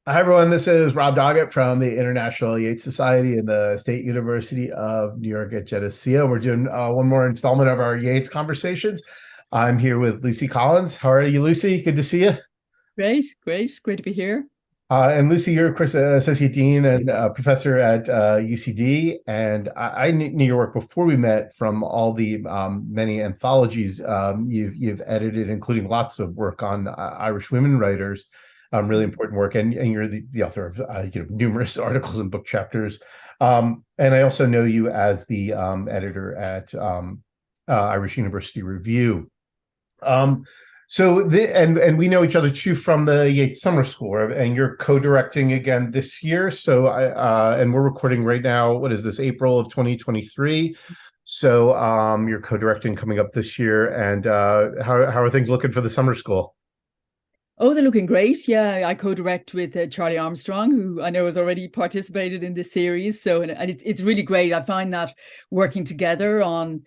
Hi, everyone. This is Rob Doggett from the International Yeats Society and the State University of New York at Geneseo. We're doing one more installment of our Yeats conversations. I'm here with Lucy Collins. How are you, Lucy? Good to see you. Great to be here. And Lucy, you're, of course, Associate Dean and Professor at UCD. And I knew your work before we met from all the many anthologies you've edited, including lots of work on Irish women writers. Really important work, and you're the author of numerous articles and book chapters. And I also know you as the editor at Irish University Review. Um, and we know each other too from the Yeats Summer School, and you're co-directing again this year. So and we're recording right now. What is this? April of 2023. So you're co-directing coming up this year, and how are things looking for the summer school? Oh, they're looking great. Yeah, I co-direct with Charlie Armstrong, who I know has already participated in this series. So, and it's really great. I find that working together on,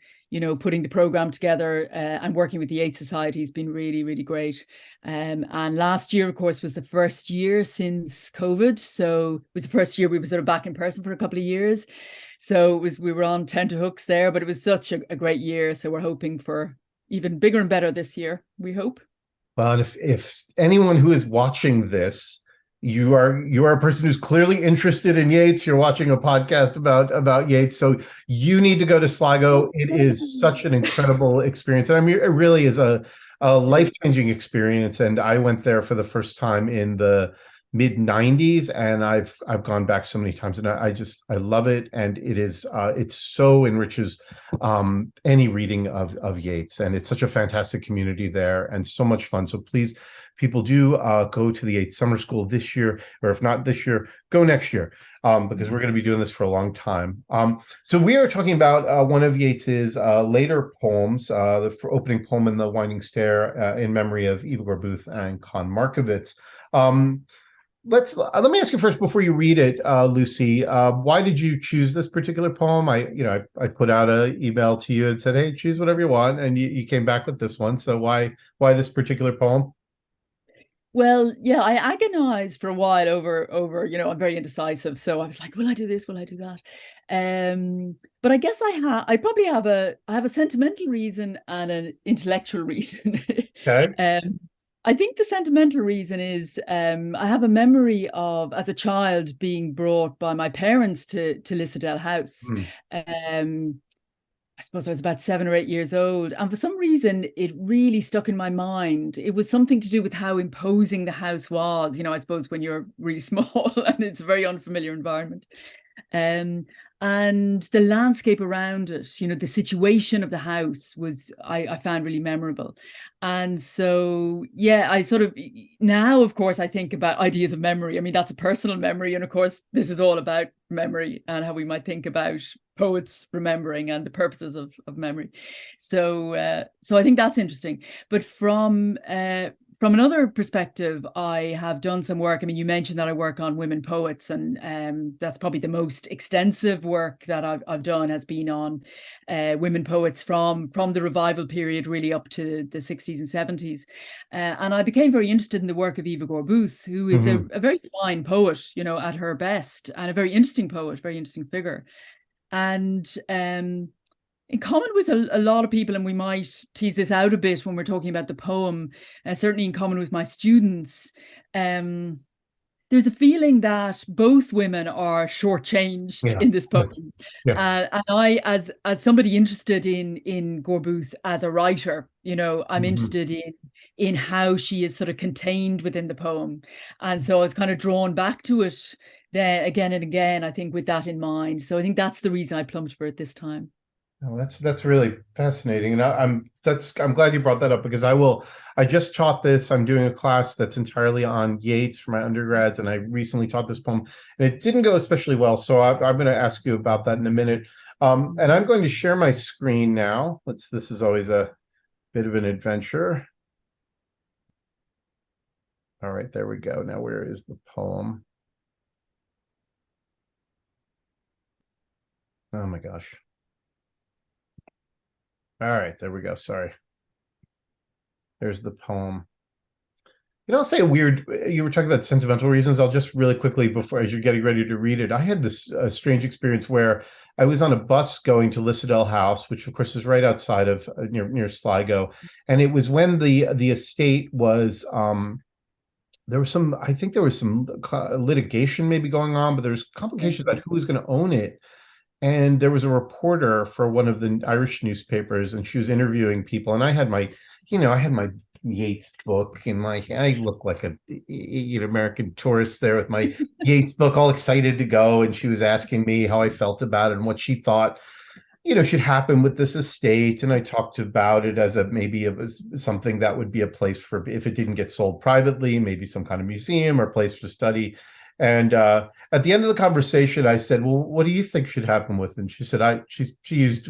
putting the program together and working with the Eight Society has been really, really great. And last year, of course, was the first year since COVID. So it was the first year we were sort of back in person for a couple of years. So we were on tenterhooks there, but it was such a great year. So we're hoping for even bigger and better this year, we hope. Well, and if anyone who is watching this, you are a person who's clearly interested in Yeats. You're watching a podcast about Yeats, so you need to go to Sligo. It is such an incredible experience, and I mean, it really is a life-changing experience. And I went there for the first time in the mid 90s, and I've gone back so many times, and I love it. And it's so enriches any reading of Yeats, and it's such a fantastic community there and so much fun. So please, people, do go to the Yeats Summer School this year, or if not this year, go next year, because we're going to be doing this for a long time. So we are talking about one of Yeats's later poems, the opening poem in The Winding Stair, in memory of Eva Gore Booth and Con Markievicz. Um, let me ask you first, before you read it, Lucy. Why did you choose this particular poem? I put out an email to you and said, "Hey, choose whatever you want," and you came back with this one. So why this particular poem? Well, yeah, I agonized for a while over, I'm very indecisive. So I was like, will I do this? Will I do that? But I guess I probably have a sentimental reason and an intellectual reason. Okay. Um, I think the sentimental reason is I have a memory of as a child being brought by my parents to Lissadell House. Hmm. Um, I suppose I was about 7 or 8 years old. And for some reason, it really stuck in my mind. It was something to do with how imposing the house was, I suppose when you're really small and it's a very unfamiliar environment. Um, and the landscape around it, the situation of the house was, I found really memorable. And so, yeah, I sort of now, of course, I think about ideas of memory. I mean, that's a personal memory. And of course, this is all about memory and how we might think about poets remembering and the purposes of memory. So I think that's interesting. But from another perspective, I have done some work. I mean, you mentioned that I work on women poets, and that's probably the most extensive work that I've done has been on women poets from the revival period, really up to the 60s and 70s. And I became very interested in the work of Eva Gore Booth, who is Hmm. a very fine poet, at her best, and a very interesting poet, very interesting figure. And in common with a lot of people, and we might tease this out a bit when we're talking about the poem, certainly in common with my students, um, there's a feeling that both women are shortchanged Yeah. in this poem. Yeah. And I, as somebody interested in Gore Booth as a writer, I'm Mhm. interested in how she is sort of contained within the poem. And so I was kind of drawn back to it then again and again, I think with that in mind. So I think that's the reason I plumped for it this time. Oh, that's really fascinating, and I'm glad you brought that up, because I just taught this. I'm doing a class that's entirely on Yeats for my undergrads, and I recently taught this poem, and it didn't go especially well. So I'm going to ask you about that in a minute. And I'm going to share my screen now. This is always a bit of an adventure. All right, there we go. Now, where is the poem? Oh my gosh. All right, there we go. Sorry. There's the poem. I'll say a weird. You were talking about sentimental reasons. I'll just really quickly before, as you're getting ready to read it, I had this strange experience where I was on a bus going to Lissadell House, which of course is right outside of near Sligo, and it was when the estate was there was some, I think there was some litigation maybe going on, but there was complications about who was going to own it. And there was a reporter for one of the Irish newspapers, and she was interviewing people. And I had my Yeats book in my hand. I looked like a American tourist there with my Yeats book, all excited to go. And she was asking me how I felt about it and what she thought should happen with this estate. And I talked about it as maybe it was something that would be a place for, if it didn't get sold privately, maybe some kind of museum or place for study. And at the end of the conversation, I said, "Well, what do you think should happen with it?" And she said, she used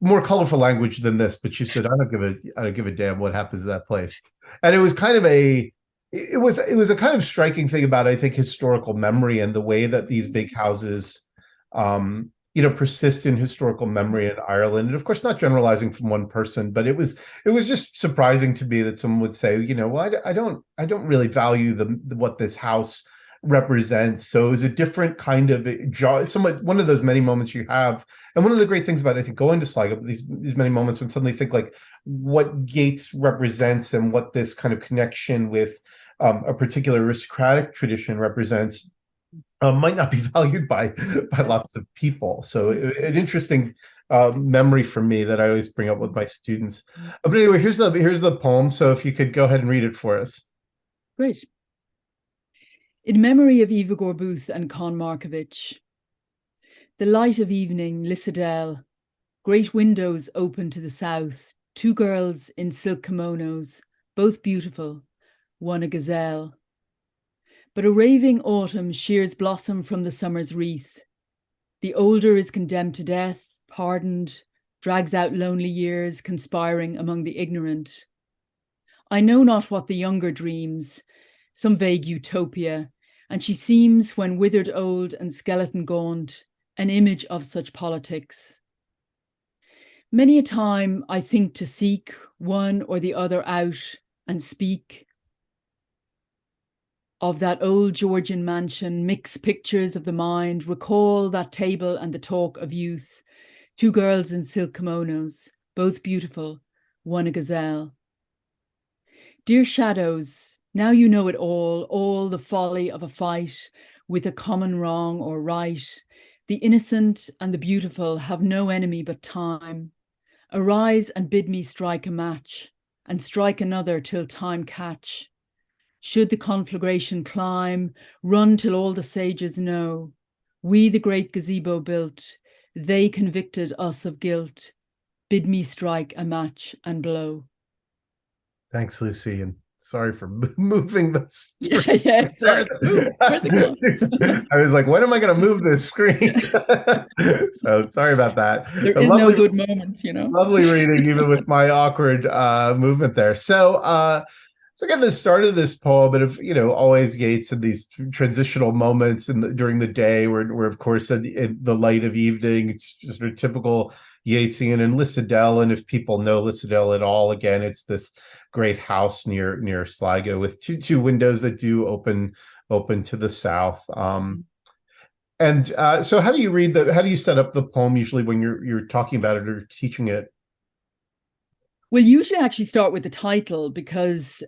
more colorful language than this, but she said, I don't give a damn what happens to that place." And it was kind of it was a kind of striking thing about, I think, historical memory and the way that these big houses, persist in historical memory in Ireland. And of course, not generalizing from one person, but it was just surprising to me that someone would say, well, I don't really value what this house represents. So it was a different kind of somewhat one of those many moments you have. And one of the great things about, I think, going to Sligo, these many moments when suddenly think like what Yeats represents and what this kind of connection with a particular aristocratic tradition represents might not be valued by lots of people. So an interesting memory for me that I always bring up with my students. But anyway, here's the poem. So if you could go ahead and read it for us. Great. In memory of Eva Gore Booth and Con Markievicz. The light of evening, Lissadell, great windows open to the south, two girls in silk kimonos, both beautiful, one a gazelle. But a raving autumn shears blossom from the summer's wreath. The older is condemned to death, pardoned, drags out lonely years, conspiring among the ignorant. I know not what the younger dreams, some vague utopia, and she seems, when withered old and skeleton gaunt, an image of such politics. Many a time I think to seek one or the other out and speak of that old Georgian mansion, mix pictures of the mind, recall that table and the talk of youth, two girls in silk kimonos, both beautiful, one a gazelle. Dear shadows, now you know it all the folly of a fight with a common wrong or right. The innocent and the beautiful have no enemy but time. Arise and bid me strike a match, and strike another till time catch. Should the conflagration climb, run till all the sages know. We the great gazebo built, they convicted us of guilt. Bid me strike a match and blow. Thanks, Lucy, and sorry for moving this. Yeah, sorry. I was like, when am I going to move this screen? So sorry about that. There is no good moment, Lovely reading, even with my awkward movement there. So again, the start of this poem, and always Yeats in these transitional moments during the day, where of course in the light of evening, it's just a typical Yeatsian. And Lissadell, and if people know Lissadell at all, again, it's this great house near Sligo with two windows that do open to the south. And so how do you set up the poem usually when you're talking about it or teaching it? Well, usually I actually start with the title because,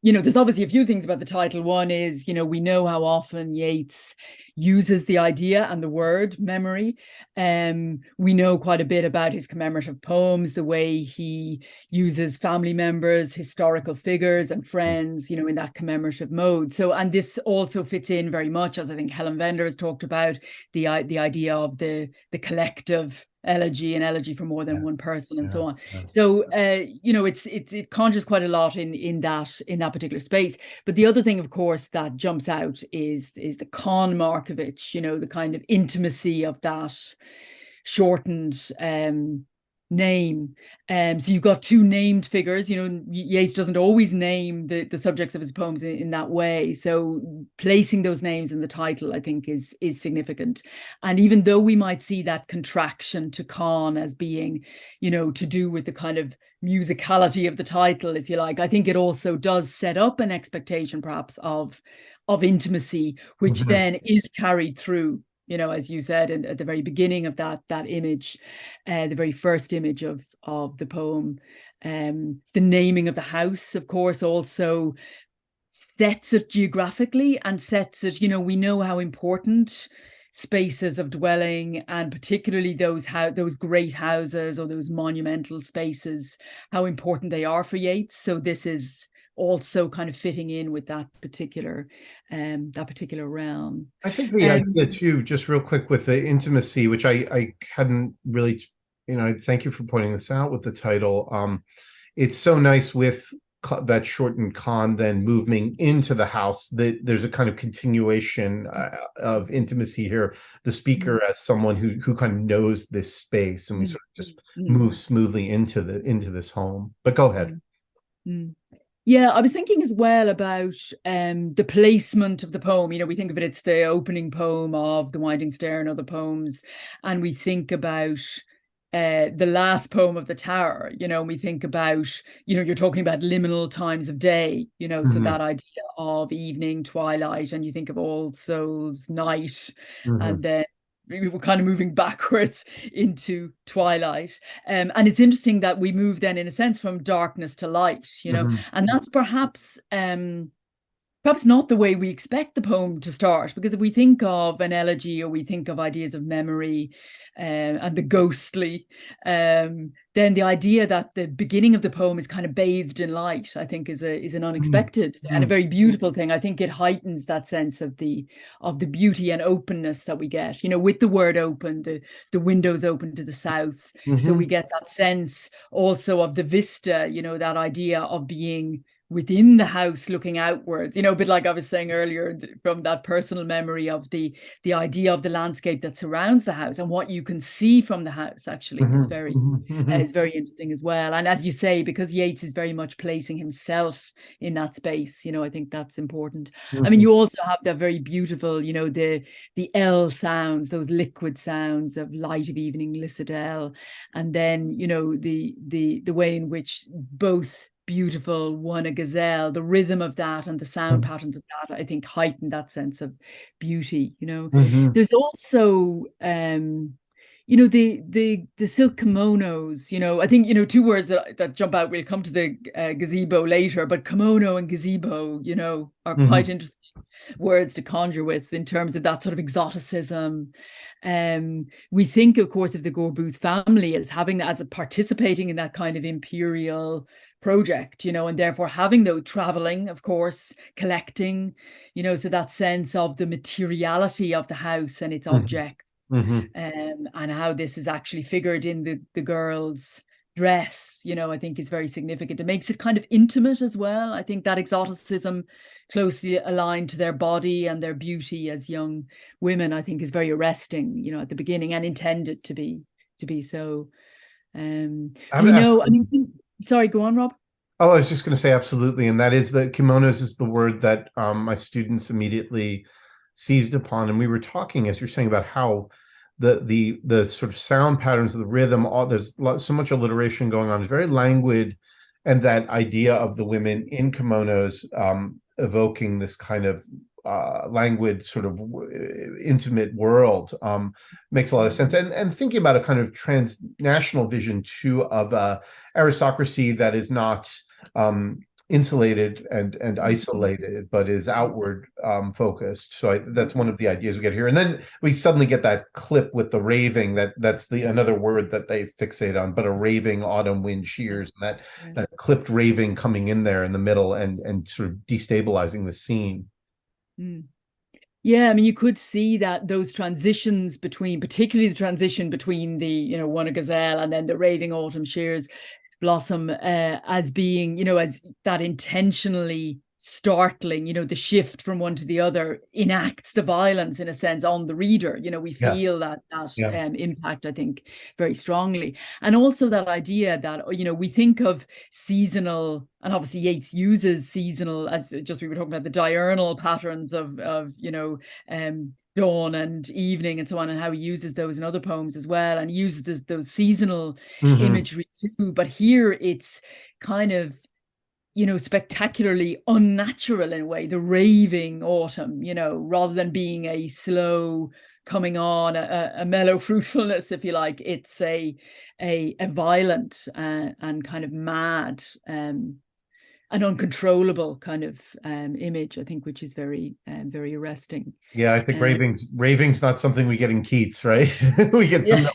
there's obviously a few things about the title. One is, we know how often Yeats uses the idea and the word memory. We know quite a bit about his commemorative poems, the way he uses family members, historical figures and friends, in that commemorative mode. So, and this also fits in very much, as I think Helen Vender has talked about, the idea of the collective elegy and elegy for more than one person and so on. So it conjures quite a lot in that particular space. But the other thing, of course, that jumps out is the Con Markievicz, the kind of intimacy of that shortened name. So you've got two named figures. Yeats doesn't always name the subjects of his poems in that way. So placing those names in the title, I think, is significant. And even though we might see that contraction to Con as being, to do with the kind of musicality of the title, if you like, I think it also does set up an expectation perhaps of intimacy, which Mhm. then is carried through, as you said, and at the very beginning of that image, the very first image of the poem. The naming of the house, of course, also sets it geographically and sets it, we know how important spaces of dwelling, and particularly those great houses or those monumental spaces, how important they are for Yeats. So this is also kind of fitting in with that particular realm. I think the idea too, just real quick with the intimacy, which I hadn't really, thank you for pointing this out with the title. It's so nice with that shortened Con then moving into the house, that there's a kind of continuation of intimacy here. The speaker as someone who kind of knows this space, and we sort of just move smoothly into this home. But go ahead. Yeah, I was thinking as well about the placement of the poem. We think of it, it's the opening poem of The Winding Stair and other poems, and we think about the last poem of the Tower, and we think about, you're talking about liminal times of day, so that idea of evening, twilight, and you think of All Souls night, and then we were kind of moving backwards into twilight. And it's interesting that we move then, in a sense, from darkness to light, and that's perhaps not the way we expect the poem to start, because if we think of an elegy, or we think of ideas of memory and the ghostly, then the idea that the beginning of the poem is kind of bathed in light, I think, is an unexpected and a very beautiful thing. I think it heightens that sense of the beauty and openness that we get, with the word open, the windows open to the south. So we get that sense also of the vista, that idea of being within the house looking outwards, a bit like I was saying earlier, from that personal memory of the idea of the landscape that surrounds the house and what you can see from the house actually is very interesting as well. And as you say, because Yeats is very much placing himself in that space, I think that's important. I mean, you also have that very beautiful, the L sounds, those liquid sounds of light of evening, licit L, and then the way in which both beautiful, one a gazelle, the rhythm of that and the sound patterns of that, I think, heighten that sense of beauty. There's also the silk kimonos. I think two words that jump out. We'll come to the gazebo later, but kimono and gazebo are quite interesting words to conjure with in terms of that sort of exoticism. We think, of course, of the Gore family as participating in that kind of imperial project, and therefore having those traveling, of course, collecting, so that sense of the materiality of the house and its object, and how this is actually figured in the girl's dress, I think is very significant. It makes it kind of intimate as well. I think that exoticism closely aligned to their body and their beauty as young women, I think, is very arresting, at the beginning, and intended to be so. Sorry, go on, Rob. Oh, I was just going to say absolutely, and that is the kimonos is the word that my students immediately seized upon. And we were talking, as you're saying, about how the sort of sound patterns of the rhythm, there's so much alliteration going on. It's very languid, and that idea of the women in kimonos evoking this kind of languid, sort of intimate world makes a lot of sense. And thinking about a kind of transnational vision too of aristocracy that is not insulated and isolated, but is outward focused. So that's one of the ideas we get here. And then we suddenly get that clip with the raving, that's another word that they fixate on, but a raving autumn wind shears, and that clipped raving coming in there in the middle and sort of destabilizing the scene. Yeah, I mean, you could see that those transitions particularly the transition between the, one a gazelle and then the raving autumn shears blossom as being, as that intentionally startling, the shift from one to the other enacts the violence in a sense on the reader. We Yeah. feel that Yeah. impact, I think, very strongly. And also that idea that, we think of seasonal, and obviously Yeats uses seasonal, as just we were talking about the diurnal patterns of dawn and evening and so on, and how he uses those in other poems as well, and he uses those seasonal imagery too. But here it's kind of, spectacularly unnatural in a way, the raving autumn, rather than being a slow coming on, a mellow fruitfulness, if you like. It's a violent and kind of mad an uncontrollable kind of image, I think, which is very very arresting. Yeah, I think raving's not something we get in Keats, right? We get some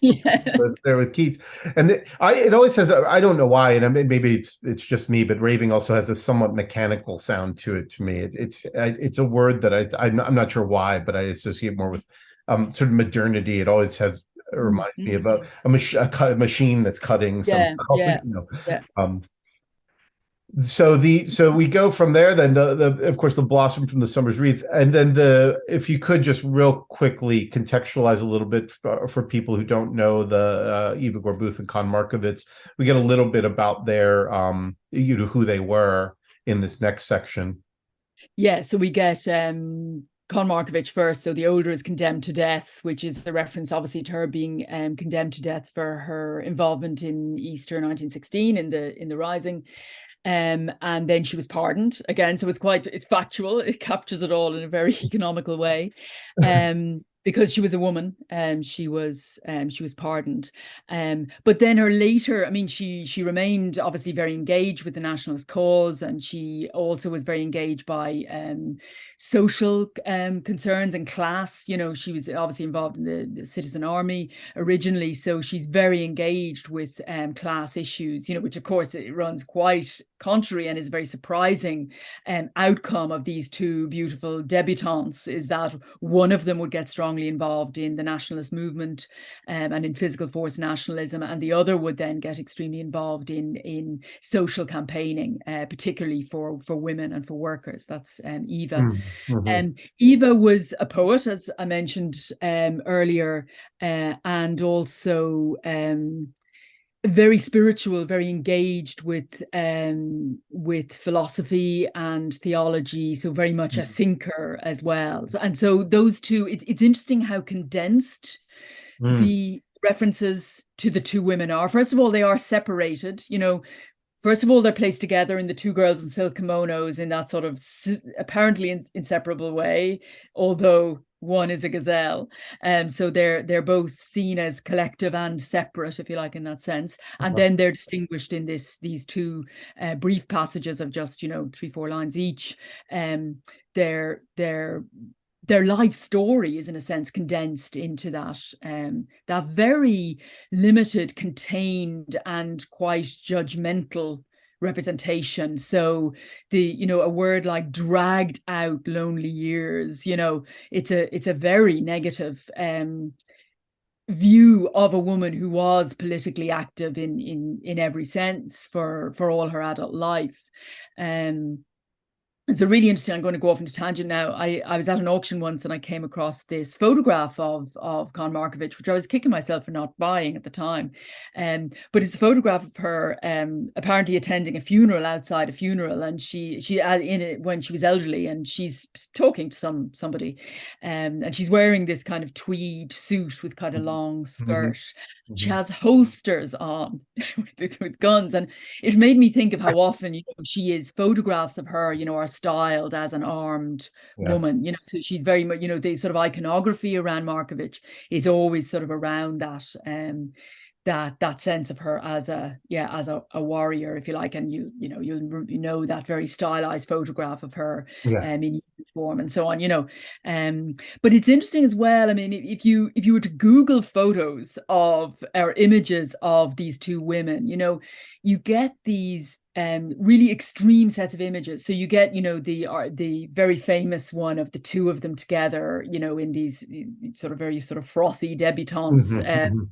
there with Keats, and it always has. I don't know why, and maybe it's just me, but raving also has a somewhat mechanical sound to it. To me, it's a word that I'm not sure why, but I associate more with sort of modernity. It always has reminds me of a machine that's cutting something. So we go from there. Then the of course the blossom from the summer's wreath, and then if you could just real quickly contextualize a little bit for people who don't know the Eva Gore Booth and Con Markievicz. We get a little bit about their who they were in this next section. Yeah, so we get Con Markievicz first. So the older is condemned to death, which is a reference obviously to her being condemned to death for her involvement in Easter 1916 in the Rising. And then she was pardoned again. So it's factual. It captures it all in a very economical way. Because she was a woman, she was pardoned. But then her later, I mean, she remained obviously very engaged with the nationalist cause, and she also was very engaged by social concerns and class. She was obviously involved in the citizen army originally, so she's very engaged with class issues. Which of course it runs quite contrary and is a very surprising outcome of these two beautiful debutantes, is that one of them would get strongly involved in the nationalist movement and in physical force nationalism, and the other would then get extremely involved in social campaigning, particularly for women and for workers. That's Eva. Eva was a poet, as I mentioned earlier, and also very spiritual, very engaged with philosophy and theology, so very much a thinker as well. And so those two, it's interesting how condensed the references to the two women are. First of all, they are separated. First of all, they're placed together in the two girls in silk kimonos in that sort of apparently inseparable way, although one is a gazelle. So they're both seen as collective and separate, if you like, in that sense. And then they're distinguished in these two brief passages of just 3-4 lines each. Their life story is in a sense condensed into that very limited, contained, and quite judgmental representation. So a word like dragged out lonely years, it's a very negative view of a woman who was politically active in every sense for all her adult life. It's a really interesting. I'm going to go off into tangent now. I was at an auction once and I came across this photograph of Con Markievicz, which I was kicking myself for not buying at the time. But it's a photograph of her apparently attending a funeral, outside a funeral, and she in it when she was elderly, and she's talking to somebody, and she's wearing this kind of tweed suit with kind of long skirt. She has holsters on with guns, and it made me think of how often she is photographs of her are styled as an armed woman. So she's very much the sort of iconography around Markievicz is always sort of around that sense of her as a warrior, if you like, and you know that very stylized photograph of her in uniform and so on, but it's interesting as well. I mean, if you were to Google photos of or images of these two women, you get these really extreme sets of images. So you get, the very famous one of the two of them together, in these sort of very sort of frothy debutantes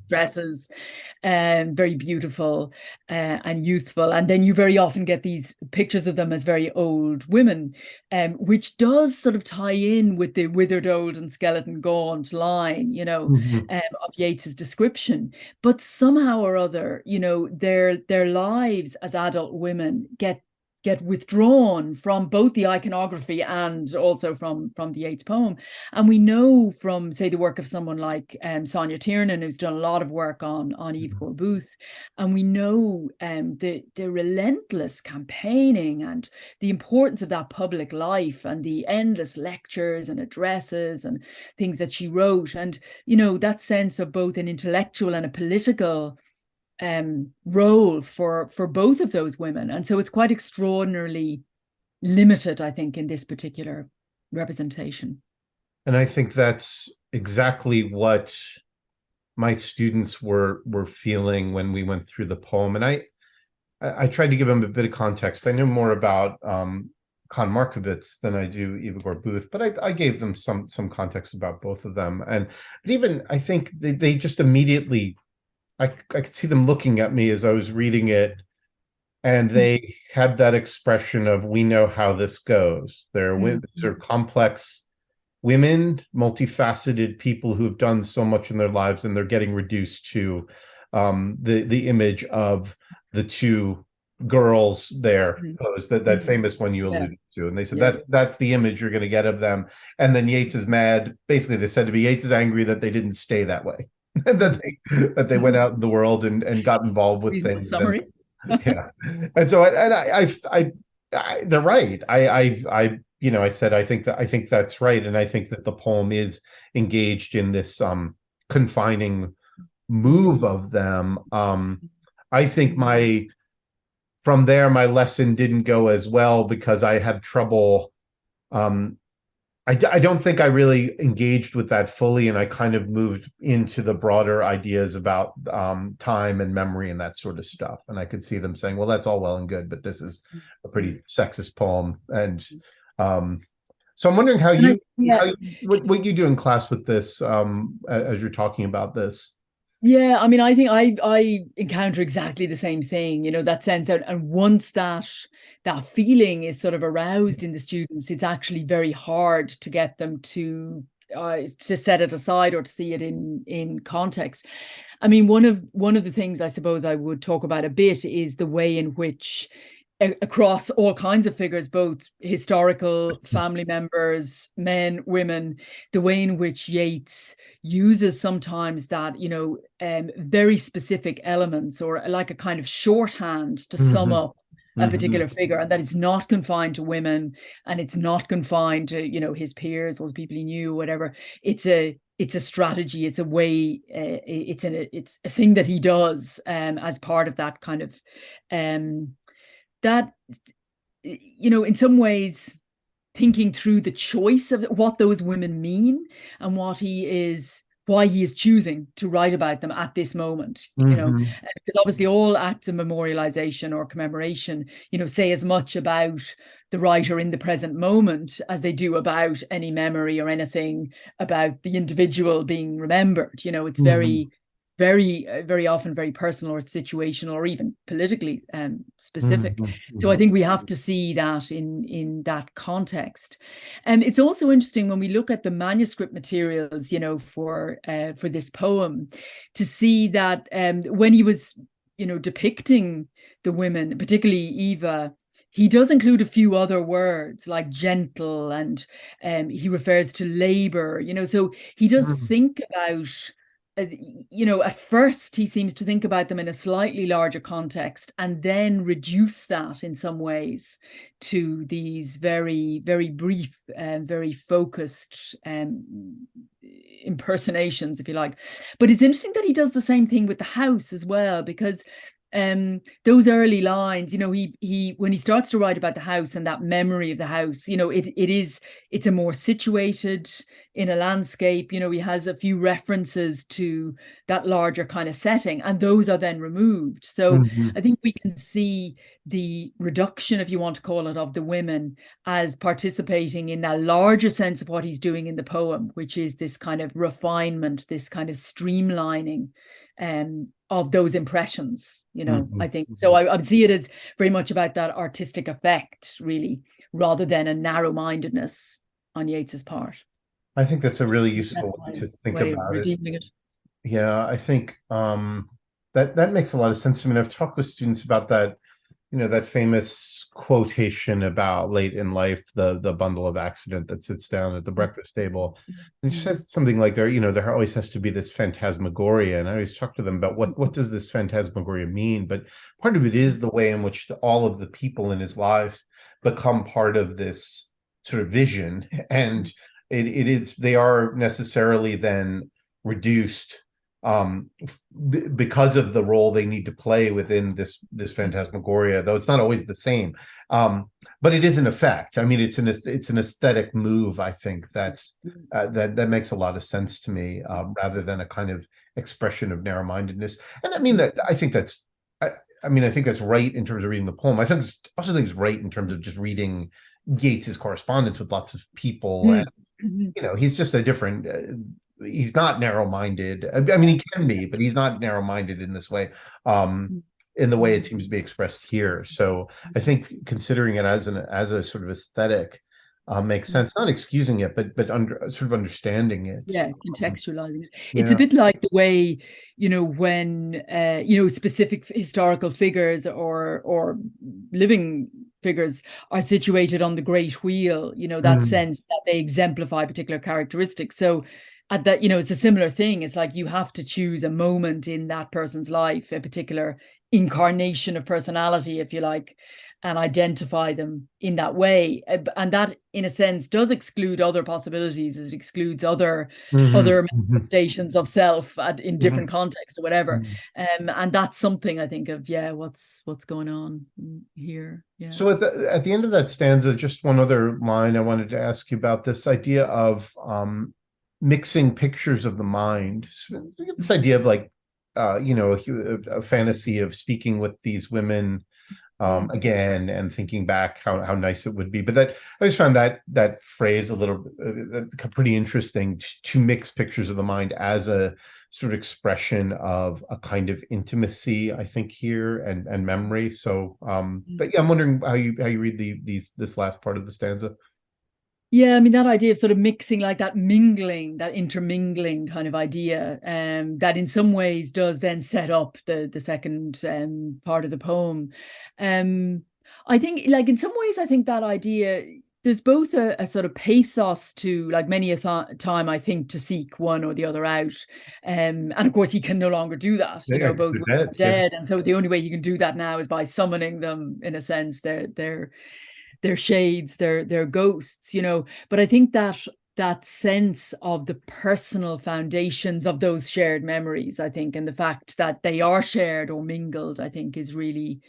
dresses, very beautiful and youthful. And then you very often get these pictures of them as very old women, which does sort of tie in with the withered old and skeleton gaunt line, of Yeats's description. But somehow or other, their lives as adult women get withdrawn from both the iconography and also from the Yeats poem. And we know from, say, the work of someone like Sonia Tiernan, who's done a lot of work on Eve Gore Booth, and we know the relentless campaigning and the importance of that public life and the endless lectures and addresses and things that she wrote, and that sense of both an intellectual and a political role for both of those women. And so it's quite extraordinarily limited, I think, in this particular representation. And I think that's exactly what my students were feeling when we went through the poem. And I tried to give them a bit of context. I know more about Markievicz than I do Eva Gore Booth, but I gave them some context about both of them. But even I think they just immediately, I could see them looking at me as I was reading it, and they had that expression of, we know how this goes. They're complex women, multifaceted people who have done so much in their lives, and they're getting reduced to the image of the two girls there posed, that famous one you alluded to. And they said that's the image you're going to get of them. And then Yeats is mad. Basically, they said to me, Yeats is angry that they didn't stay that way. that they went out in the world and got involved with things. Summary. And so they're right. I said I think that's right, and I think that the poem is engaged in this confining move of them. I think from there my lesson didn't go as well, because I had trouble. I don't think I really engaged with that fully, and I kind of moved into the broader ideas about time and memory and that sort of stuff. And I could see them saying, well, that's all well and good, but this is a pretty sexist poem. And so I'm wondering what you do in class with this as you're talking about this. Yeah, I mean, I think I encounter exactly the same thing, that sense. And once that feeling is sort of aroused in the students, it's actually very hard to get them to set it aside or to see it in context. I mean, one of the things I suppose I would talk about a bit is the way in which, across all kinds of figures, both historical family members, men, women, the way in which Yeats uses sometimes that, very specific elements, or like a kind of shorthand to sum up a particular figure, and that it's not confined to women, and it's not confined to, his peers or the people he knew, whatever. It's a strategy, it's a way, it's a thing that he does as part of that kind of that, in some ways, thinking through the choice of what those women mean and why he is choosing to write about them at this moment, because obviously all acts of memorialization or commemoration, say as much about the writer in the present moment as they do about any memory or anything about the individual being remembered. It's very, very often very personal or situational or even politically specific. So I think we have to see that in that context. And it's also interesting when we look at the manuscript materials, for this poem, to see that when he was, depicting the women, particularly Eva, he does include a few other words like gentle, and he refers to labor, so he does think about, at first he seems to think about them in a slightly larger context, and then reduce that in some ways to these very, very brief and very focused impersonations, if you like. But it's interesting that he does the same thing with the house as well, because Those early lines, he when he starts to write about the house and that memory of the house, it's a more situated in a landscape. He has a few references to that larger kind of setting, and those are then removed. So Mhm. I think we can see the reduction, if you want to call it, of the women as participating in that larger sense of what he's doing in the poem, which is this kind of refinement, this kind of streamlining of those impressions, I Mhm. think. So Mhm. I would see it as very much about that artistic effect, really, rather than a narrow-mindedness on Yeats's part. I think that's a really That's useful way my to think way of about it. redeeming it. Yeah, I think that makes a lot of sense to me. And I've talked with students about that, that famous quotation about late in life, the bundle of accident that sits down at the breakfast table. And she Mm. says something like there always has to be this phantasmagoria. And I always talk to them about what does this phantasmagoria mean? But part of it is the way in which all of the people in his lives become part of this sort of vision. And they are necessarily then reduced because of the role they need to play within this phantasmagoria, though it's not always the same. But it is an effect. I mean, it's an aesthetic move. I think that makes a lot of sense to me, rather than a kind of expression of narrow-mindedness. And I mean that I think that's I, I mean I think that's right in terms of reading the poem. Also think it's right in terms of just reading Yeats's correspondence with lots of people, and Mhm. he's just a different he's not narrow-minded. I mean, he can be, but he's not narrow-minded in this way, in the way it seems to be expressed here. So I think considering it as a sort of aesthetic makes sense. Not excusing it, but sort of understanding it. Yeah, contextualizing it. It's a Yeah. bit like the way, when specific historical figures or living figures are situated on the great wheel, that Mm, sense that they exemplify particular characteristics. So at that, it's a similar thing. It's like you have to choose a moment in that person's life, a particular incarnation of personality, if you like, and identify them in that way. And that, in a sense, does exclude other possibilities. It excludes mhm, other mhm, manifestations of self in mhm, different contexts or whatever. mhm. And that's something I think of, yeah, what's going on here. Yeah. So at the end of that stanza, just one other line I wanted to ask you about this idea of mixing pictures of the mind. So we get this idea of like a fantasy of speaking with these women Mm. again and thinking back how nice it would be. But that I always found that phrase a little pretty interesting, to mix pictures of the mind as a sort of expression of a kind of intimacy, I think, here, and memory. So but yeah, I'm wondering how you read this last part of the stanza. Yeah, I mean that idea of sort of mixing, like that mingling, that intermingling kind of idea, that in some ways does then set up the second part of the poem. Um, I think, like in some ways, I think that idea there's both a sort of pathos to, like many a time I think, to seek one or the other out, and of course he can no longer do that. Yeah, because Both they're women dead. are Yeah. dead, and so the only way he can do that now is by summoning them. In a sense, they're shades, they're ghosts, But I think that sense of the personal foundations of those shared memories, I think, and the fact that they are shared or mingled, I think, is really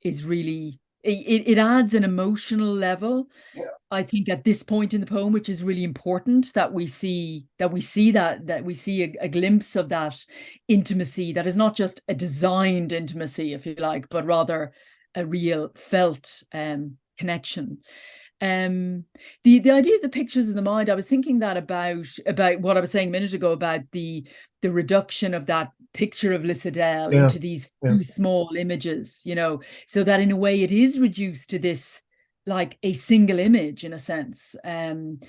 it adds an emotional level, Yeah. I think, at this point in the poem, which is really important, that we see a glimpse of that intimacy, that is not just a designed intimacy, if you like, but rather a real felt connection. The idea of the pictures in the mind, I was thinking that about what I was saying a minute ago about the reduction of that picture of Lissadell Yeah. into these Yeah. few small images, so that in a way it is reduced to this, like a single image in a sense. And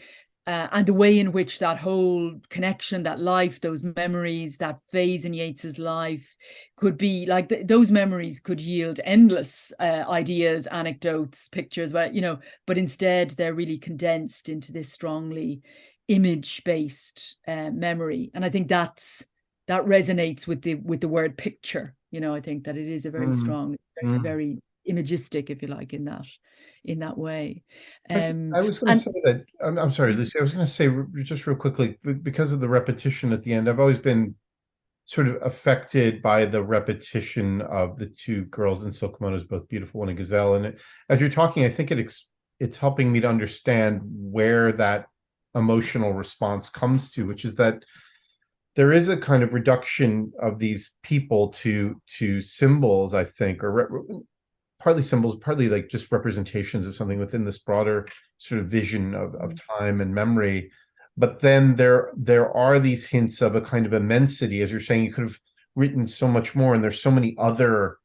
the way in which that whole connection, that life, those memories, that phase in Yeats's life could be like, those memories could yield endless ideas, anecdotes, pictures, but instead they're really condensed into this strongly image-based memory. And I think that resonates with the word picture. I think that it is a very Mm, strong, mm. very imagistic, if you like, in that way. I was going to And say that I'm sorry, Lucy. I was going to say just real quickly, because of the repetition at the end, I've always been sort of affected by the repetition of the two girls in silk kimonos, both beautiful and a gazelle. And as you're talking, I think it's helping me to understand where that emotional response comes to, which is that there is a kind of reduction of these people to symbols, I think, or partly symbols, partly like just representations of something within this broader sort of vision of time and memory. But then there are these hints of a kind of immensity, as you're saying. You could have written so much more, and there's so many other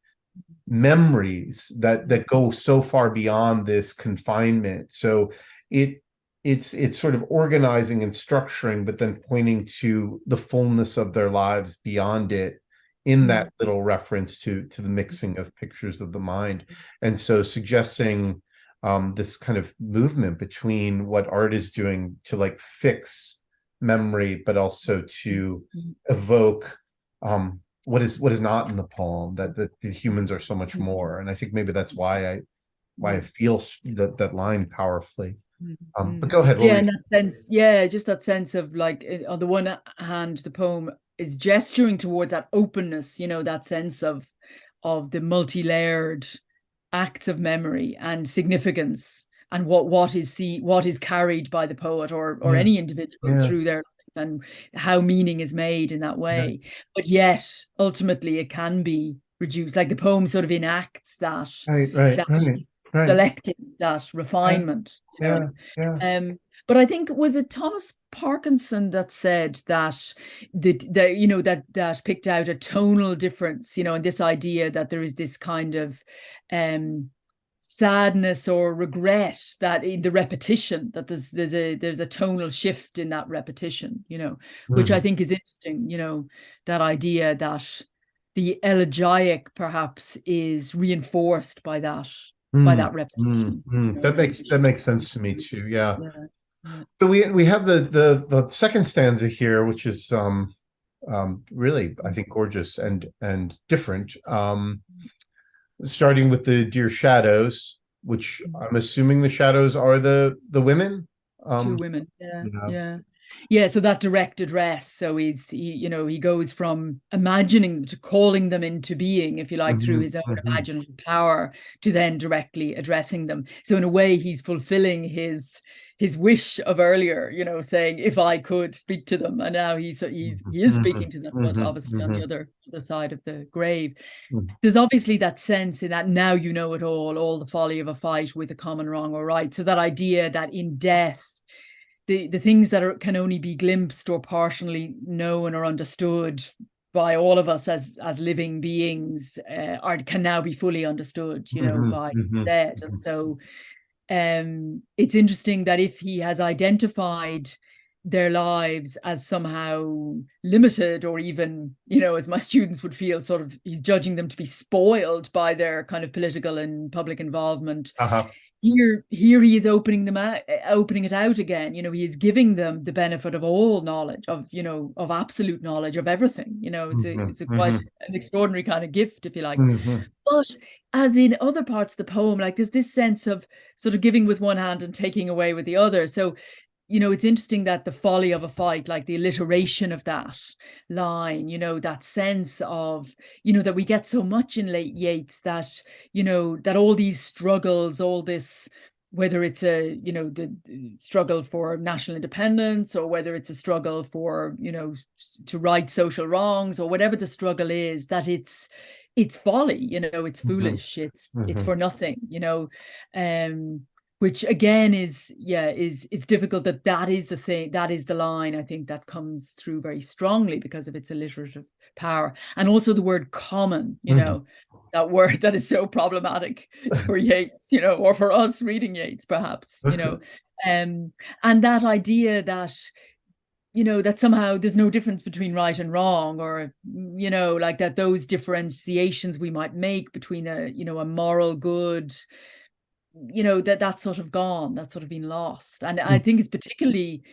memories that go so far beyond this confinement. So it's sort of organizing and structuring, but then pointing to the fullness of their lives beyond it in that little reference to the mixing of pictures of the mind. And so suggesting this kind of movement between what art is doing to like fix memory, but also to evoke what is not in the poem, that the humans are so much more. And I think maybe that's why I feel that line powerfully. But go ahead, Yeah, Lori. in that sense, yeah, just that sense of like, on the one hand, the poem is gesturing towards that openness, you know, that sense of the multi-layered acts of memory and significance, and what is carried by the poet or Yeah, any individual yeah, through their life, and how meaning is made in that yeah. way. But yet, ultimately, it can be reduced. Like the poem sort of enacts that Right, right, that right, right. selecting, that Yeah, refinement, you yeah, know. yeah. But I think, was it Thomas Parkinson that said that the you know, that picked out a tonal difference, you know, and this idea that there is this kind of sadness or regret that in the repetition, that there's a tonal shift in that repetition, you know, which I Mhm. think is interesting, you know, that idea that the elegiac perhaps is reinforced by that repetition, you know, That repetition. makes sense to me too. Yeah. Yeah, yeah. So we have the second stanza here, which is really, I think, gorgeous and different. Starting with the dear shadows, which I'm assuming the shadows are the women. Two Um, women. Yeah, yeah. yeah. Yeah, so that direct address. So you know, he goes from imagining to calling them into being, if you like, through Mhm, his own mhm, imaginative power, to then directly addressing them. So in a way, he's fulfilling his wish of earlier, you know, saying, if I could speak to them. And now he is speaking mhm, to them, but mhm, obviously on the mhm, other side of the grave. mhm, There's obviously that sense in that now you know it all the folly of a fight with a common wrong or right. So that idea that in death, the things that can only be glimpsed or partially known or understood by all of us as living beings, can now be fully understood, you know, mhm, by mhm, dead. And mhm. so it's interesting that if he has identified their lives as somehow limited, or even, you know, as my students would feel, sort of he's judging them to be spoiled by their kind of political and public involvement. Uh-huh. Here he is opening them out, opening it out again. You know, he is giving them the benefit of all knowledge, of, you know, of absolute knowledge of everything. You know, Mhm, it's a quite mhm, an extraordinary kind of gift, if you like. mhm, But as in other parts of the poem, like there's this sense of sort of giving with one hand and taking away with the other. So, you know, it's interesting that the folly of a fight, like the alliteration of that line, you know, that sense of, you know, that we get so much in late Yeats, that, you know, that all these struggles, all this, whether it's you know, the struggle for national independence, or whether it's a struggle for, you know, to right social wrongs, or whatever the struggle is, that it's folly, you know, it's mhm, foolish, it's mhm, for nothing, you know. um which again is, yeah, is it's difficult, that is the thing, that is the line, I think, that comes through very strongly because of its alliterative power. And also the word common, you mhm, know, that word that is so problematic for Yeats, you know, or for us reading Yeats perhaps, you know. And that idea that, you know, that somehow there's no difference between right and wrong, or, you know, like that those differentiations we might make between a, you know, a moral good, you know, that's sort of gone, that's sort of been lost. And I think it's particularly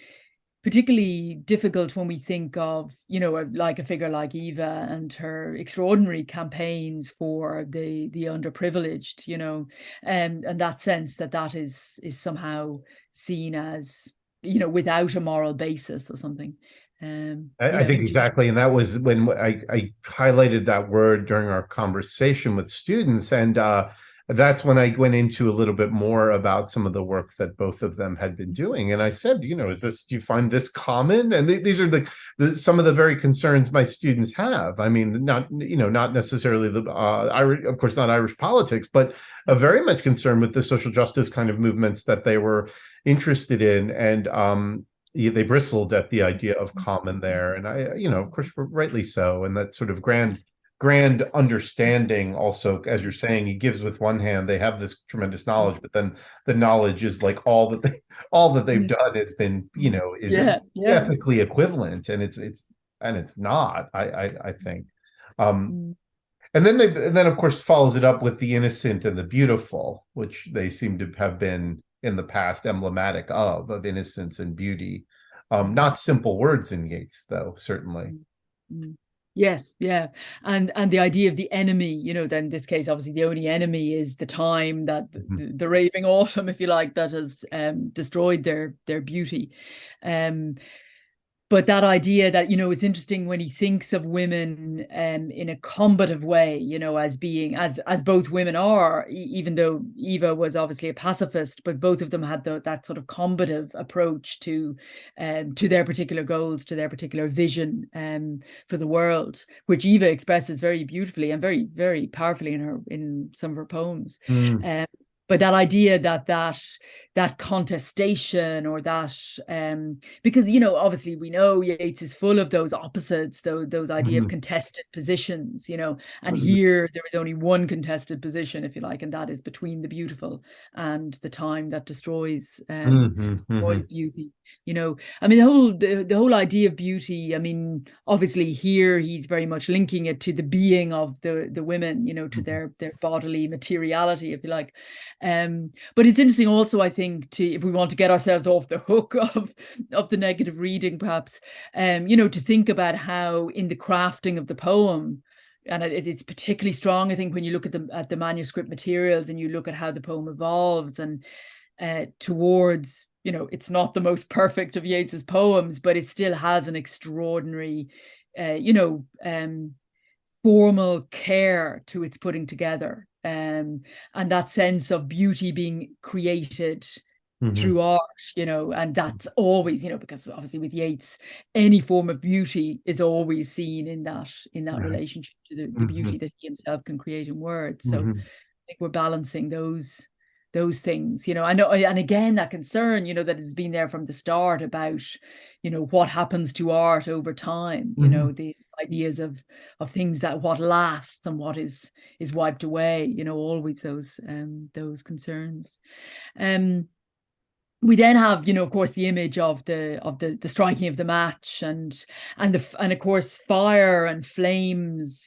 difficult when we think of, you know, like a figure like Eva and her extraordinary campaigns for the underprivileged, you know, and that sense that is somehow seen as, you know, without a moral basis or something. I Yeah, think exactly. And that was when I highlighted that word during our conversation with students. And that's when I went into a little bit more about some of the work that both of them had been doing. And I said, do you find this common? And these are some of the very concerns my students have. I mean, not necessarily the Irish, of course, not Irish politics, but very much concerned with the social justice kind of movements that they were interested in. And they bristled at the idea of common there, and of course, rightly so. And that sort of grand understanding also, as you're saying, he gives with one hand. They have this tremendous knowledge, but then the knowledge is like all that they've done has been, is yeah, yeah. ethically equivalent, and it's not. I think. Mm. And then of course follows it up with the innocent and the beautiful, which they seem to have been in the past emblematic of innocence and beauty. Not simple words in Yeats, though, certainly. Mm. Yes, yeah. And the idea of the enemy, then in this case, obviously the only enemy is the time that Mhm. the raving autumn, if you like, that has destroyed their beauty. Um, but that idea that, it's interesting when he thinks of women in a combative way, as being as both women are, even though Eva was obviously a pacifist, but both of them had that sort of combative approach to their particular goals, to their particular vision for the world, which Eva expresses very beautifully and very, very powerfully in some of her poems. Mm. But that idea that contestation, or that because obviously we know Yeats is full of those opposites, those idea of Mhm. contested positions, and Mhm. here there is only one contested position, if you like, and that is between the beautiful and the time that destroys Mhm. Mhm. beauty. I mean, the whole idea of beauty, I mean, obviously here he's very much linking it to the being of the women, to Mhm. their bodily materiality, if you like. But it's interesting also, I think, if we want to get ourselves off the hook of the negative reading, perhaps, to think about how in the crafting of the poem, and it's particularly strong, I think, when you look at the manuscript materials and you look at how the poem evolves and towards, it's not the most perfect of Yeats's poems, but it still has an extraordinary, formal care to its putting together, and that sense of beauty being created Mhm. through art, and that's always, because obviously with Yeats, any form of beauty is always seen in that Right. relationship to the beauty Mhm. that he himself can create in words. So Mhm. I think we're balancing those things. I know, and again, that concern, that has been there from the start about, what happens to art over time, Mhm. the ideas of things, that what lasts and what is wiped away, always those concerns. Um we then have, of course, the image of the striking of the match, and of course fire and flames,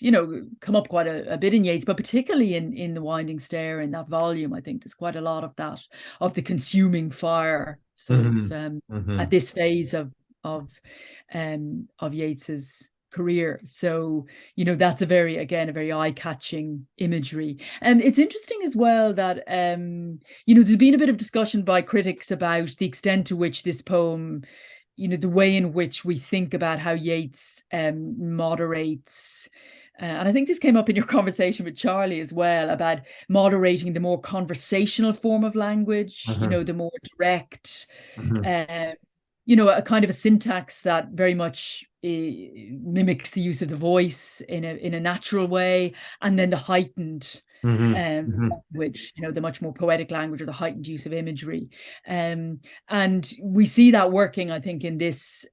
come up quite a bit in Yeats, but particularly in the Winding Stair, in that volume. I think there's quite a lot of that, of the consuming fire, sort of Mhm. at Mhm. this phase of Yeats's career. So, that's again, a very eye-catching imagery. And it's interesting as well that there's been a bit of discussion by critics about the extent to which this poem, the way in which we think about how Yeats moderates. And I think this came up in your conversation with Charlie as well, about moderating the more conversational form of language, Mhm. the more direct, Mhm. uh, a kind of a syntax that very much mimics the use of the voice in a natural way, and then the heightened Mhm. Mhm. language, the much more poetic language, or the heightened use of imagery. And we see that working, I think, in this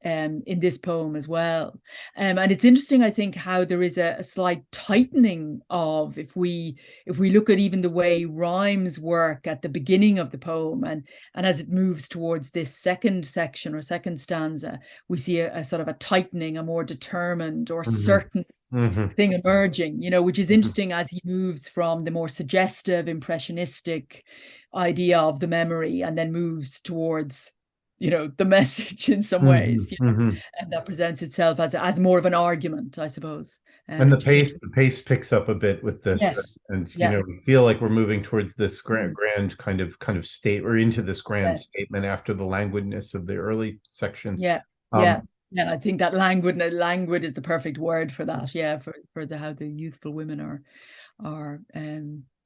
poem as well. And it's interesting, I think, how there is a slight tightening of, if we look at even the way rhymes work at the beginning of the poem, and as it moves towards this second section or second stanza, we see a sort of a tightening, a more determined or Mhm. certain Mhm. thing emerging, which is Mhm. interesting, as he moves from the more suggestive, impressionistic idea of the memory, and then moves towards, the message in some ways, Mhm. Mhm. and that presents itself as more of an argument, I suppose. And the Just in pace, terms. the pace picks up a bit with this, Yes. and Yeah. we feel like we're moving towards this grand, Mm. grand kind of state, or into this grand Yes. statement after the languidness of the early sections. Yeah. Um, Yeah. Yeah, I think that languid is the perfect word for that. Yeah, for the how the youthful women are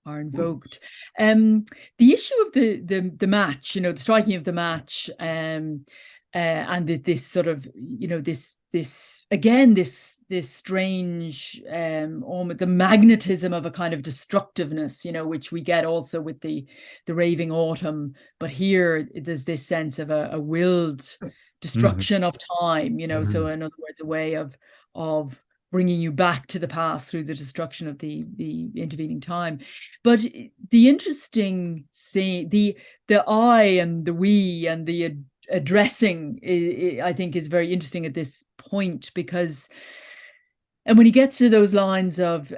invoked. The issue of the match, the striking of the match, and this sort of, this again, this strange, almost the magnetism of a kind of destructiveness, which we get also with the raving autumn, but here there's this sense of a willed destruction of time, so in other words, a way of bringing you back to the past through the destruction of the intervening time. But the interesting thing, the I and the we and the addressing, I think, is very interesting at this point, because, and when he gets to those lines of,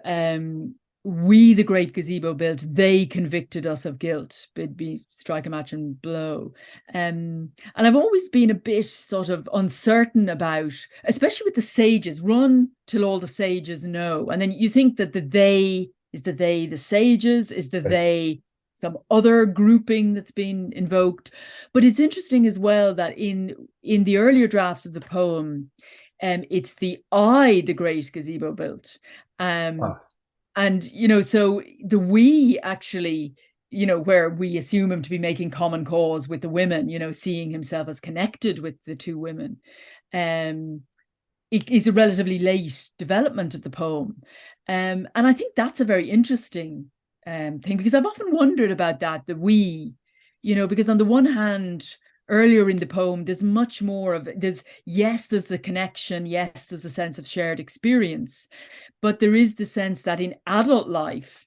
we the great gazebo built, they convicted us of guilt, bid be strike a match and blow. And I've always been a bit sort of uncertain about, especially with the sages, run till all the sages know. And then you think that the they is the sages, is the they some other grouping that's been invoked. But it's interesting as well that in the earlier drafts of the poem, it's the I the great gazebo built. And, so the we actually, where we assume him to be making common cause with the women, seeing himself as connected with the two women, it is a relatively late development of the poem. And I think that's a very interesting thing, because I've often wondered about that, the we, because on the one hand, earlier in the poem, there's much more of, there's the connection, yes, there's a sense of shared experience, but there is the sense that in adult life,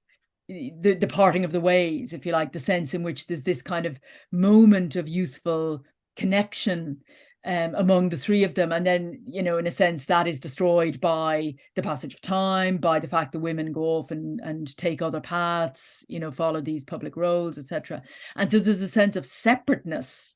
the parting of the ways, if you like, the sense in which there's this kind of moment of youthful connection among the three of them. And then, in a sense, that is destroyed by the passage of time, by the fact that women go off and take other paths, follow these public roles, etc. And so there's a sense of separateness.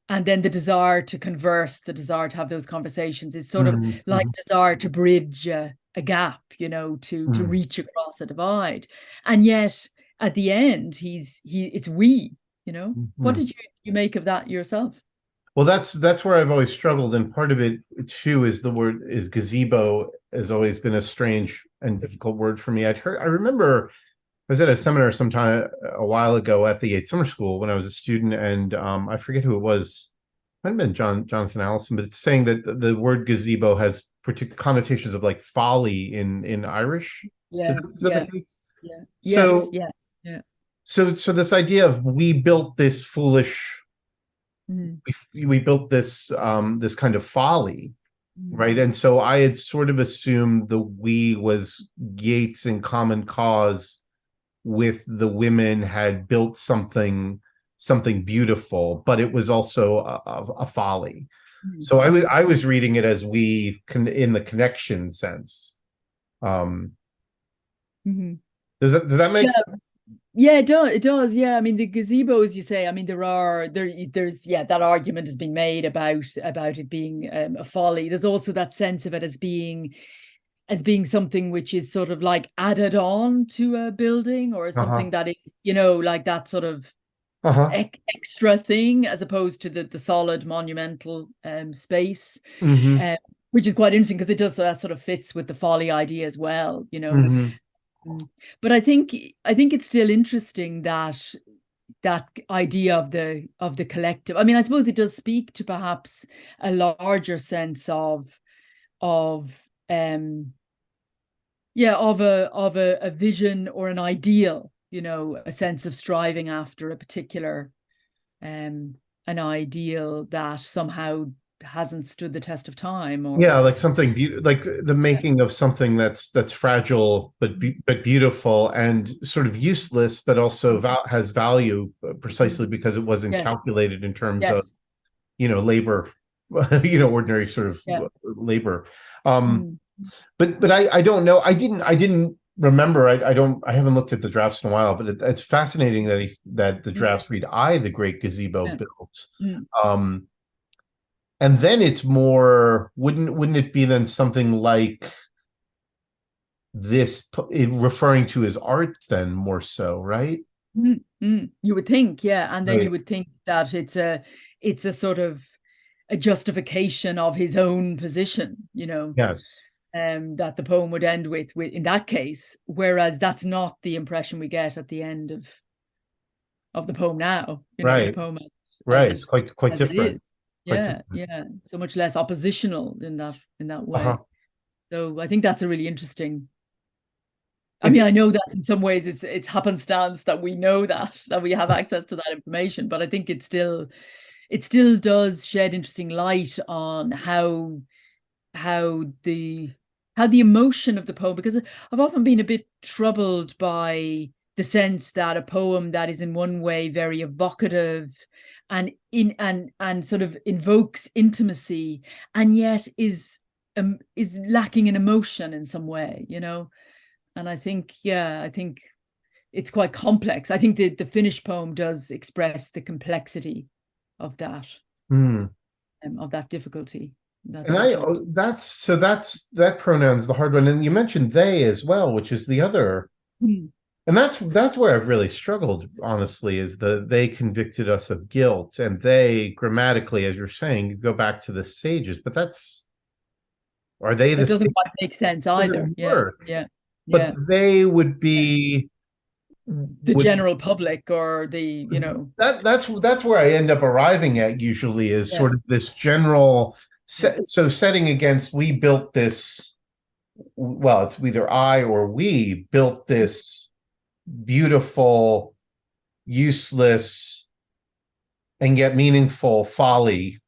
And then the desire to converse, the desire to have those conversations is sort of like desire to bridge a gap, to reach across a divide. And yet at the end, it's we, What did you make of that yourself? Well, that's where I've always struggled, and part of it too is gazebo has always been a strange and difficult word for me. I remember I was at a seminar sometime a while ago at the Yeats Summer School when I was a student, and I forget who it was. It might have been Jonathan Allison, but it's saying that the word gazebo has particular connotations of like folly in Irish. Yeah, is that the case? Yeah. So, yes, yeah. So this idea of we built this foolish, we built this this kind of folly, right? And so I had sort of assumed the we was Yeats in common cause with the women, had built something beautiful, but it was also a folly. So I was reading it as we can, in the connection sense. Does that make sense? Yeah, it does. Yeah, I mean, the gazebo, as you say, I mean, there's that argument has been made about it being a folly. There's also that sense of it as being something which is sort of like added on to a building, or something that is, like that sort of extra thing, as opposed to the solid monumental space, which is quite interesting, because it does, that sort of fits with the folly idea as well, But I think it's still interesting that idea of the collective. I mean, I suppose it does speak to perhaps a larger sense of a vision or an ideal, a sense of striving after a particular an ideal that somehow hasn't stood the test of time, or like something like the making of something that's fragile but beautiful, and sort of useless, but also has value, precisely because it wasn't calculated in terms of labor, ordinary sort of labor. But I don't know, I didn't remember, I haven't looked at the drafts in a while, but it's fascinating that the drafts read I the great gazebo built. And then it's more, wouldn't it be then something like this, referring to his art then, more so, right? You would think, and then you would think that it's a sort of a justification of his own position, Yes. that the poem would end with in that case, whereas that's not the impression we get at the end of the poem now, the Right. poem as Right. it Quite as it different. is. Quite Yeah, different. yeah. So much less oppositional in that Uh-huh. way. So I think that's a really interesting. I It's mean, I know that in some ways it's happenstance that we know that we have access to that information, but I think it still does shed interesting light on how the how the emotion of the poem, because I've often been a bit troubled by the sense that a poem that is in one way very evocative and sort of invokes intimacy, and yet is lacking in emotion in some way, and I think it's quite complex. I think the finished poem does express the complexity of mm. that difficulty, that And difficulty. that pronoun's the hard one. And you mentioned they as well, which is the other. Mm. And that's where I've really struggled, honestly, is they convicted us of guilt. And they grammatically, as you're saying, you go back to the sages, but are they That the doesn't same? quite make sense either. Doesn't Yeah, work. yeah, But yeah. they Yeah. The would general public or that's where I end up arriving at usually is yeah, sort of this general yeah. so setting against we built this, well, it's either I or we built this beautiful, useless, and yet meaningful folly.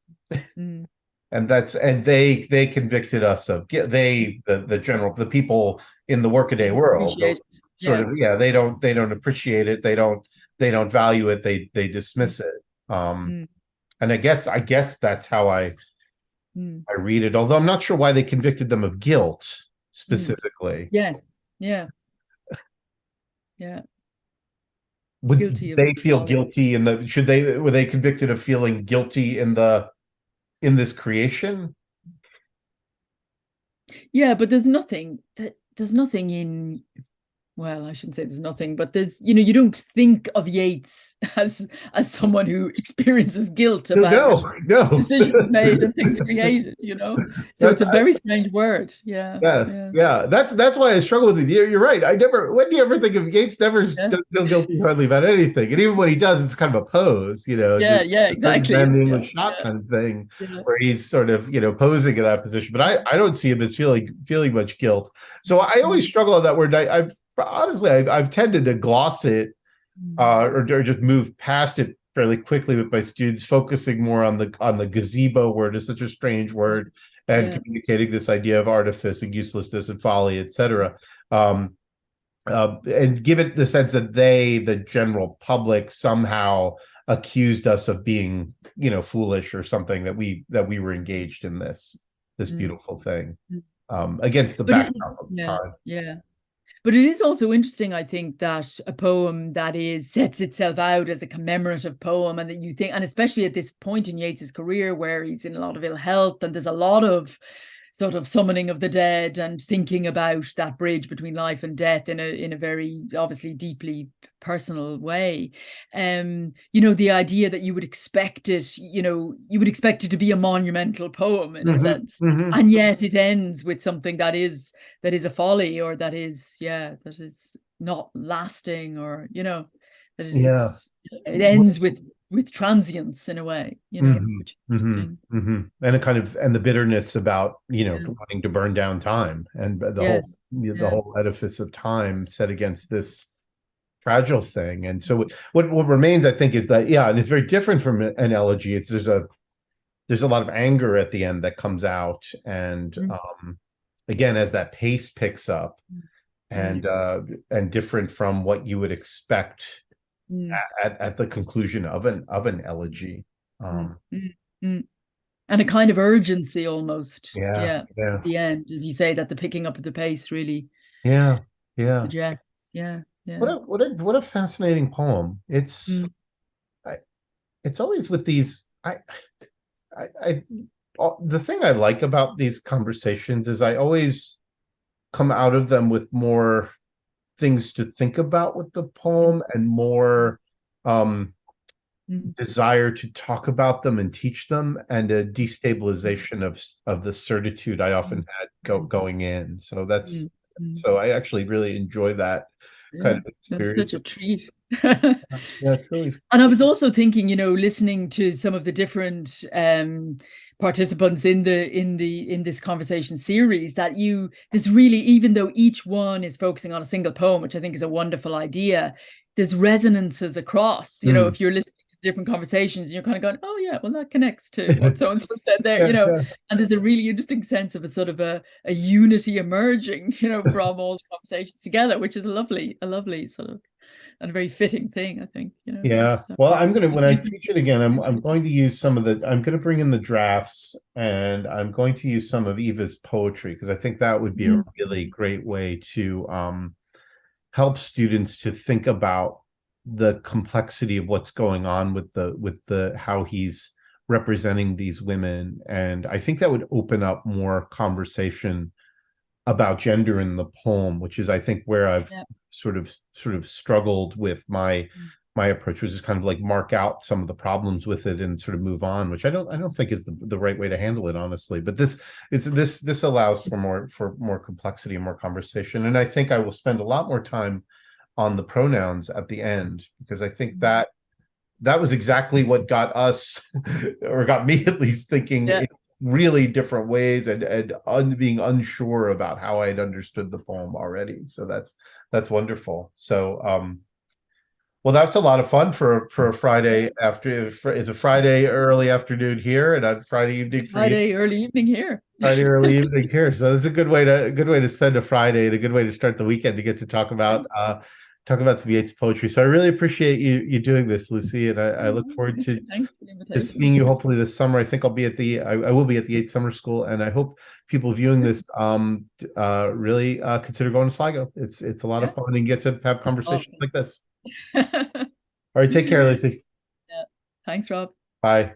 Mm. And they convicted us of the general, the people in the workaday world, Appreciate it. sort Yeah. of, yeah, they don't appreciate it, they don't value it, they dismiss it. Mm. And I guess that's how Mm. I read it, although I'm not sure why they convicted them of guilt Mm. specifically. Yes. Yeah. Yeah. Would Guilty of they feel folly. guilty in the should they were they convicted of feeling guilty in this creation? Yeah, but there's nothing in well, I shouldn't say there's nothing, but you don't think of Yeats as someone who experiences guilt No, about no. decisions made and things created, So That it's a very strange word. Yeah, Yes, yeah, yeah. That's why I struggle with it. You're right. I never. When do you ever think of Yates? Never yeah, does feel guilty hardly about anything, and even when he does, it's kind of a pose. yeah, Just yeah, a certain exactly. man It's the yeah, English shot yeah, kind of thing, yeah. where he's sort of posing in that position. But I don't see him as feeling much guilt. So I always Mm, struggle on that word. I've honestly I've tended to gloss it, mm, or just move past it fairly quickly with my students, focusing more on the gazebo word is such a strange word, and yeah. communicating this idea of artifice and uselessness and folly, etc. Um, and give it the sense that the general public, somehow accused us of being, foolish or something, that we were engaged in this Mm, beautiful thing, mm. against the But backdrop of yeah, time. yeah. But it is also interesting, I think, that a poem that sets itself out as a commemorative poem, and that you think, and especially at this point in Yeats's career where he's in a lot of ill health, and there's a lot of sort of summoning of the dead and thinking about that bridge between life and death in a very obviously deeply personal way. The idea that you would expect it to be a monumental poem in a Mhm, sense, mhm. and yet it ends with something that is a folly, or that is not lasting, or that Yeah. it ends with transience in a way, Hmm. which is Hmm. interesting. Hmm. And a kind of and the bitterness about Yeah. wanting to burn down time, and Yes. the Yeah. whole edifice of time set against this fragile thing. And so what remains, I think, is that, yeah, and it's very different from an elegy. It's there's a lot of anger at the end that comes out, and Mm, again, as that pace picks up, mm, and different from what you would expect mm, at the conclusion of an elegy. mm, um mm, mm. And a kind of urgency almost. yeah, Yeah. yeah. The end, as you say, that the picking up of the pace really Yeah, yeah. suggests. Yeah. Yeah. What a fascinating poem. Mm, I, it's always with these. I the thing I like about these conversations is I always come out of them with more things to think about with the mm, poem, and more um Mm, desire to talk about them and teach them, and a destabilization of the certitude I often mm, had mm, going in. So that's mm, mm. so I actually really enjoy that kind Yeah, of that's experience. such a treat. Yeah, it's really And I was also thinking, listening to some of the different participants in this conversation series, that there's really, even though each one is focusing on a single poem, which I think is a wonderful idea, there's resonances across. mm. If you're listening to different conversations, you're kind of going, oh yeah, well that connects to what so and so said there. Yeah, yeah. And there's a really interesting sense of a sort of a unity emerging, from all the conversations together, which is a lovely sort of, and a very fitting thing, I think, Yeah. So, Well, I'm gonna so when I thank you. teach it again, I'm going to use some of the I'm gonna bring in the drafts, and I'm going to use some of Eva's poetry, because I think that would be a Mhm. really great way to help students to think about the complexity of what's going on with the how he's representing these women. And I think that would open up more conversation about gender in the poem, which is, I think, where I've Yeah. sort of struggled with my approach, was just kind of like mark out some of the problems with it and sort of move on, which I don't think is the right way to handle it, honestly. But this allows for more complexity and more conversation. And I think I will spend a lot more time on the pronouns at the end, because I think that was exactly what got us, or got me at least, thinking Yeah. in really different ways, and being unsure about how I'd understood the poem already. So that's wonderful. So well, that's a lot of fun for a Yeah. Friday after. It's a Friday early afternoon here, and a Friday evening for you. Friday early evening here. Friday early evening here. So it's a good way to spend a Friday, and a good way to start the weekend, to get to talk about some Yeats poetry. So I really appreciate you doing this, Lucy, and I look forward Thanks for the to invitation. seeing you hopefully this summer. I think I will be at the Yeats Summer School, and I hope people viewing this really consider going to Sligo. It's a lot of Yeah. fun, and get to have Oh, conversations like this. thanks. All right, take care, Lucy. Yeah. Thanks, Rob. Bye.